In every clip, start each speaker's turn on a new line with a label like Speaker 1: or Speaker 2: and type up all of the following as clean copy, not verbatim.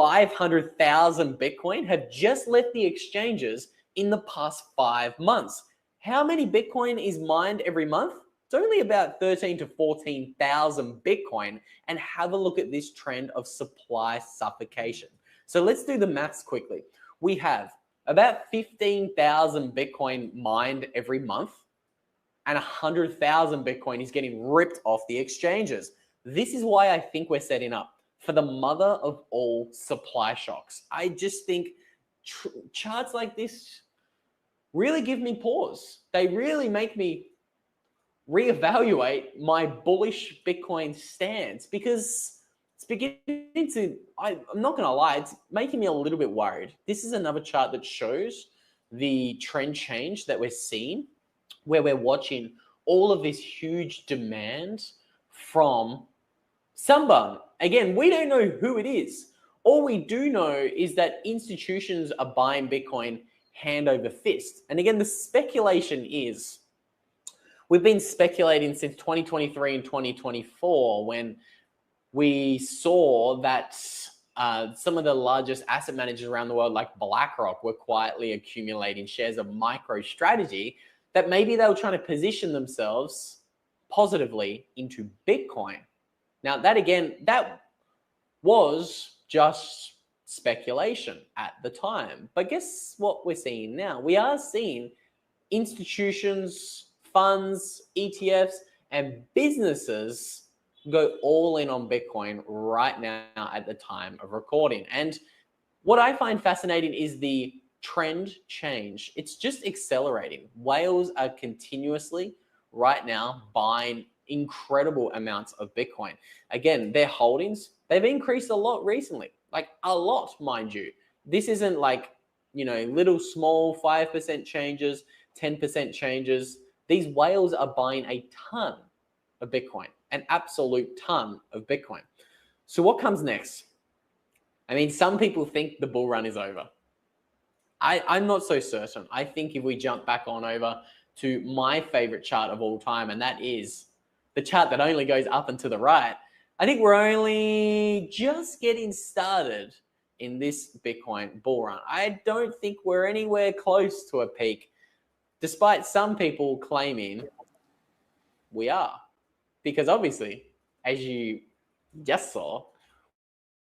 Speaker 1: 500,000 Bitcoin have just left the exchanges in the past 5 months. How many Bitcoin is mined every month? It's only about 13 to 14,000 Bitcoin. And have a look at this trend of supply suffocation. So let's do the maths quickly. We have about 15,000 Bitcoin mined every month, and 100,000 Bitcoin is getting ripped off the exchanges. This is why I think we're setting up for the mother of all supply shocks. I just think charts like this really give me pause. They really make me reevaluate my bullish Bitcoin stance, because it's beginning to, I'm not going to lie, it's making me a little bit worried. This is another chart that shows the trend change that we're seeing, where we're watching all of this huge demand from someone. Again, we don't know who it is. All we do know is that institutions are buying Bitcoin hand over fist. And again, the speculation is, we've been speculating since 2023 and 2024, when we saw that some of the largest asset managers around the world, like BlackRock, were quietly accumulating shares of MicroStrategy, that maybe they were trying to position themselves positively into Bitcoin. Now, that again, that was just speculation at the time. But guess what we're seeing now? We are seeing institutions, funds, ETFs, and businesses go all in on Bitcoin right now at the time of recording. And what I find fascinating is the trend change. It's just accelerating. Whales are continuously right now buying incredible amounts of Bitcoin. Again, their holdings, they've increased a lot recently, like a lot, mind you. This isn't like, little small 5% changes, 10% changes. These whales are buying a ton of Bitcoin, an absolute ton of Bitcoin. So what comes next? I mean, some people think the bull run is over. I'm not so certain. I think if we jump back on over to my favorite chart of all time, and that is the chart that only goes up and to the right, I think we're only just getting started in this Bitcoin bull run. I don't think we're anywhere close to a peak, despite some people claiming we are. Because obviously, as you just saw,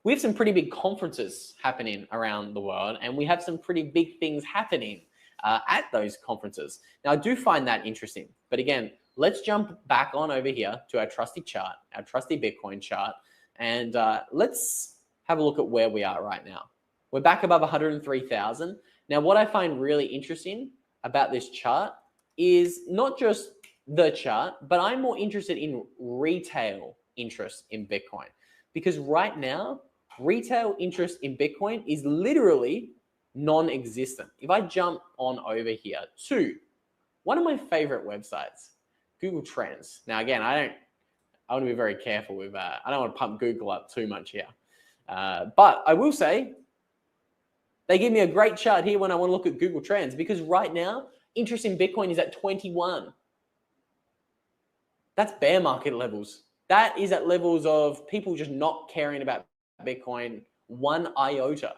Speaker 1: we have some pretty big conferences happening around the world, and we have some pretty big things happening at those conferences. Now, I do find that interesting. But again, let's jump back on over here to our trusty chart, our trusty Bitcoin chart, and let's have a look at where we are right now. We're back above 103,000. Now, what I find really interesting about this chart is not just the chart, but I'm more interested in retail interest in Bitcoin. Because right now, retail interest in Bitcoin is literally non-existent. If I jump on over here to one of my favorite websites, Google Trends. Now, again, I want to be very careful with that. I don't want to pump Google up too much here. But I will say, they give me a great chart here when I want to look at Google Trends, because right now, interest in Bitcoin is at 21. That's bear market levels. That is at levels of people just not caring about Bitcoin one iota.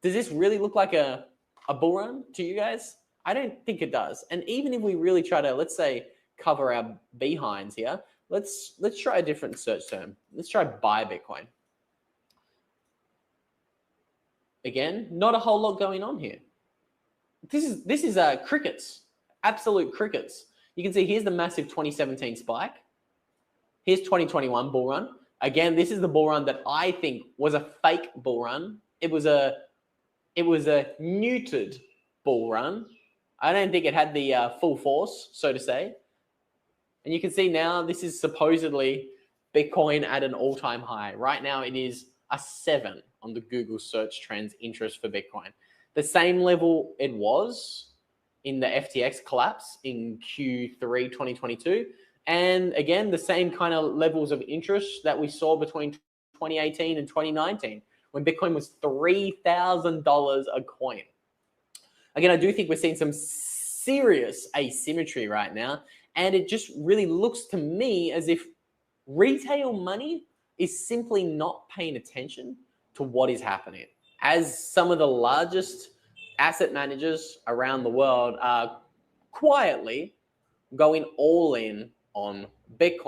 Speaker 1: Does this really look like a bull run to you guys? I don't think it does. And even if we really try to, let's say, cover our behinds here, let's try a different search term. Let's try buy Bitcoin. Again, not a whole lot going on here. This is crickets, absolute crickets. You can see here's the massive 2017 spike. Here's 2021 bull run. Again, this is the bull run that I think was a fake bull run. It was a neutered bull run. I don't think it had the full force, so to say. And you can see now this is supposedly Bitcoin at an all-time high. Right now it is a 7 on the Google search trends interest for Bitcoin. The same level it was in the FTX collapse in Q3 2022. And again, the same kind of levels of interest that we saw between 2018 and 2019, when Bitcoin was $3,000 a coin. Again, I do think we're seeing some serious asymmetry right now. And it just really looks to me as if retail money is simply not paying attention to what is happening. As some of the largest asset managers around the world are quietly going all in on Bitcoin.